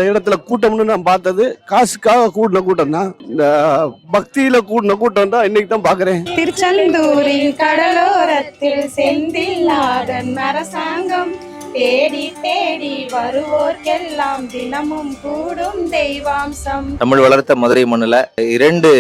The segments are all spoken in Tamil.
இடத்துல கூட்டம்னு நான் பார்த்தது காசுக்காக கூட்டின கூட்டம் தான். இந்த பக்தியில கூட்டின கூட்டம் தான் இன்னைக்கு தான் பாக்குறேன். திருச்செந்தூரின் கடலோரத்தில் செந்தில்நாதன் அரசாங்கம் தேடி தேடி வருவோர்க்கெல்லாம் தினமும் கூடும் தெய்வாம்சம். தமிழ் வளர்த்த மதுரை மண்ணுல 2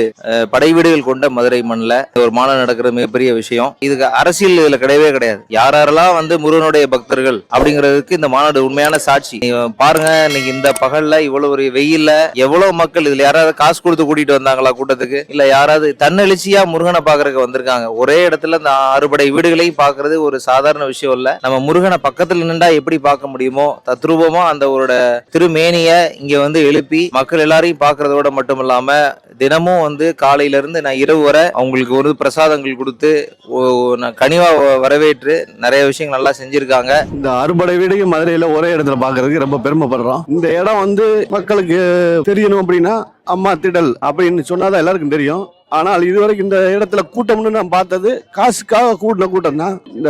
படை வீடுகள் கொண்ட மதுரை மண்ணுல ஒரு மாநாடு நடக்கிற மிகப்பெரிய விஷயம். இதுக்கு அரசியல் இதுல கிடையவே கிடையாது. யாரெல்லாம் முருகனுடைய பக்தர்கள் அப்படிங்கிறதுக்கு இந்த மாநாடு உண்மையான சாட்சி. பாருங்க, இன்னைக்கு இந்த பகல்ல இவ்வளவு ஒரு வெயில்ல எவ்வளவு மக்கள், இதுல யாராவது காசு கொடுத்து கூட்டிட்டு வந்தாங்களா கூட்டத்துக்கு, இல்ல யாராவது தன்னெழுச்சியா முருகனை பாக்குறதுக்கு வந்திருக்காங்க. ஒரே இடத்துல இந்த 6 படை வீடுகளையும் பாக்குறது ஒரு சாதாரண விஷயம் இல்ல. நம்ம முருகனை பக்கத்துல எப்படி பார்க்க முடியுமோ தத்ரூபமா அந்த ஒரு திருமேனிய இங்க எழுப்பி மக்கள் எல்லாரையும் பார்க்கறதோட மட்டும் இல்லாம தினமும் காலையில இருந்து நான் இரவு வரை அவங்களுக்கு ஒரு பிரசாதங்கள் கொடுத்து கனிவா வரவேற்று நிறைய விஷயங்கள் நல்லா செஞ்சிருக்காங்க. இந்த 6 படை வீடையும் மதுரையில ஒரே இடத்துல பாக்குறதுக்கு ரொம்ப பெருமைப்படுறோம். இந்த இடம் மக்களுக்கு தெரியணும் அப்படின்னா அம்மா திடல் அப்படின்னு சொன்னாதான் எல்லாருக்கும் தெரியும். ஆனால் இதுவரைக்கும் இந்த இடத்துல கூட்டம்னு நான் பார்த்தது காசுக்காக கூட்டின கூட்டம் தான். இந்த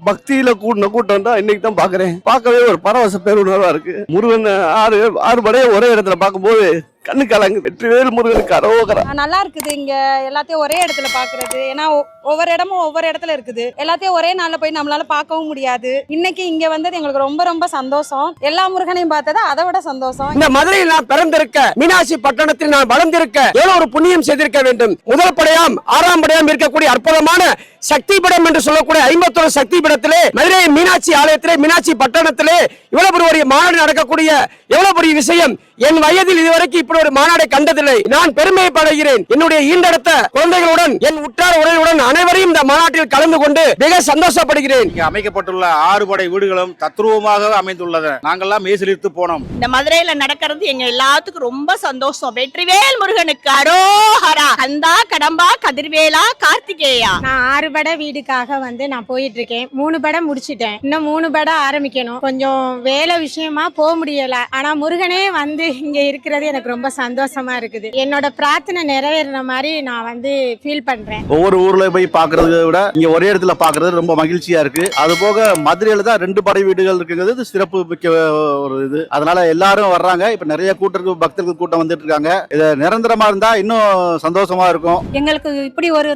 பக்தியில கூட்டின கூட்டம் தான் இன்னைக்கு தான் பாக்குறேன். பார்க்கவே ஒரு பரவச பேருணர்வா இருக்கு. முருகன் 6 படையை ஒரே இடத்துல பார்க்கும்போது கண்ணு கலங்கு. வெற்றிவேல் முருகனுக்கு அரோகரா. நல்லா இருக்குது இங்க எல்லாத்தையும் ஒரே இடத்துல பாக்குறது. ஏன்னா ஒவ்வொரு இடமும் ஒவ்வொரு இடத்துல இருக்குது. எல்லாத்தையும் ஒரே நாள்ல போய் நம்மளால பார்க்கவும் முடியாது. இன்னைக்கு இங்க வந்தது எங்களுக்கு ரொம்ப ரொம்ப சந்தோஷம். எல்லா முருகனையும் பார்த்தது அதை விட சந்தோஷம். இந்த மதுரையில் நான் பிறந்திருக்க, மீனாட்சி பட்டணத்தில் நான் வளர்ந்திருக்க எவ்வளவு ஒரு புண்ணியம் செய்திருக்க வேண்டும். முதல் படையாம் 6ஆம் படையாம் இருக்கக்கூடிய அற்புதமான சக்தி பீடம் என்று சொல்லக்கூடிய 51 சக்தி பீடத்திலே மதுரை மீனாட்சி ஆலயத்திலே மீனாட்சி பட்டணத்திலே இவ்வளவு பெரிய மாநாடு நடக்கக்கூடிய எவ்வளவு பெரிய விஷயம். என் வயதில் இதுவரைக்கும் இப்படி ஒரு மாநாடை கண்டதில்லை. நான் பெருமைப்படுகிறேன். என்னுடைய ஈண்டெடுத்த குழந்தைகளுடன் என் உற்றார் உறவினருடன் அனைவரையும் இந்த மாநாட்டில் கலந்து கொண்டு மிக சந்தோஷப்படுகிறேன். இங்கே அமைக்கப்பட்டுள்ள 6 படை வீடுகளும் தத்ரூபமாக அமைந்துள்ளது. நாங்கெல்லாம் மேசிலித்து போனோம். இந்த மதுரையில நடக்கிறது எங்க எல்லாத்துக்கும் ரொம்ப சந்தோஷம். வெற்றிவேல் முருகனுக்கு அரோஹரா. கந்தா கடம்பா கதிர்வேலா கார்த்திகேயா. நான் 6 படை வீடுக்காக நான் போயிட்டு இருக்கேன். 3 படை முடிச்சிட்டேன். இன்னும் 3 படை ஆரம்பிக்கணும். கொஞ்சம் வேலை விஷயமா போக முடியல. ஆனா முருகனே இங்க இருக்கிறது எனக்கு ரொம்ப சந்தோஷமா இருக்குது. என்னோட பிரார்த்தனை நிறைவேறின மாதிரி நான் ஃபீல் பண்றேன். ஒவ்வொரு ஊர்ல போய் பாக்குறதை விட இங்க ஒரே இடத்துல பாக்குறது ரொம்ப மகிழ்ச்சியா இருக்கு. அது போக மதுரையில தான் 2 படை வீடுகள் இருக்குங்கிறது சிறப்பு மிக்க ஒரு இது. அதனால எல்லாரும் வர்றாங்க. இப்ப நிறைய கூட்டருக்கு பக்தர்கள் கூட்டம் வந்துட்டு இருக்காங்க. இது நிரந்தரமா இருந்தா இன்னும் சந்தோஷமா இருக்கும். எங்களுக்கு இப்படி ஒரு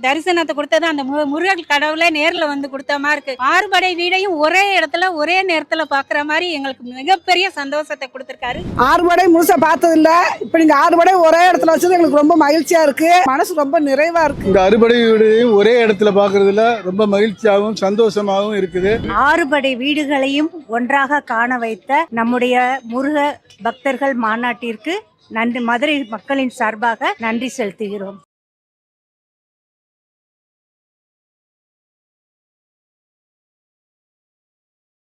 தரிசனத்தை கொடுத்தது அந்த முருகன் கடவுளே நேர்ல கொடுத்த மாதிரி இருக்கு. 6 படை வீடையும் ஒரே இடத்துல ஒரே நேரத்துல பாக்குற மாதிரி எங்களுக்கு மிகப்பெரிய சந்தோஷத்தை கொடுத்திருக்காரு. 6 படை முழுசா பார்த்தது இல்ல. இப்ப நீங்க 6 படை ஒரே இடத்துல வச்சது எங்களுக்கு ரொம்ப மகிழ்ச்சியா இருக்கு. மனசு ரொம்ப நிறைவா இருக்கு. இந்த 6 படை வீடையும் ஒரே இடத்துல பாக்குறதுல ரொம்ப மகிழ்ச்சியாகவும் சந்தோஷமாகவும் இருக்குது. 6 படை வீடுகளையும் ஒன்றாக காண வைத்த நம்முடைய முருக பக்தர்கள் மாநாட்டிற்கு நன்றி, மதுரை மக்களின் சார்பாக நன்றி செலுத்துகிறோம்.